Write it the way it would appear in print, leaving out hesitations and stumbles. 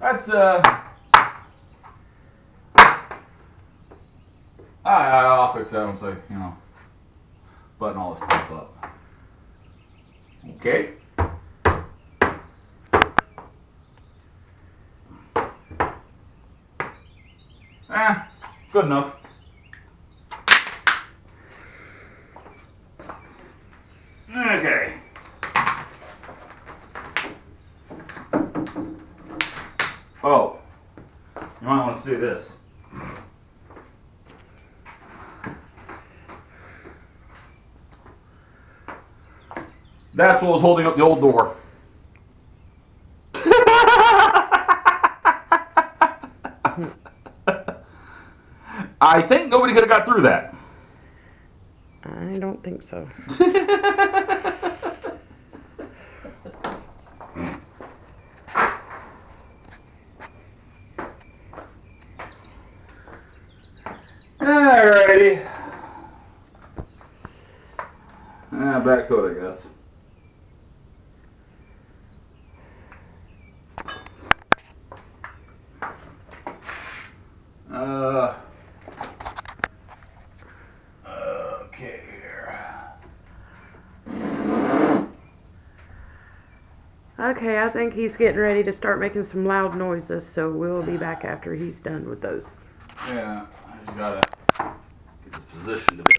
That's I'll fix that once I, button all this stuff up. Okay. Good enough. Okay. Oh, you might want to see this. That's what was holding up the old door. I think nobody could have got through that. I don't think so. Alrighty. Back to it, I guess. Okay here. Okay, I think he's getting ready to start making some loud noises, so we'll be back after he's done with those. Yeah, I just gotta get this positioned a bit.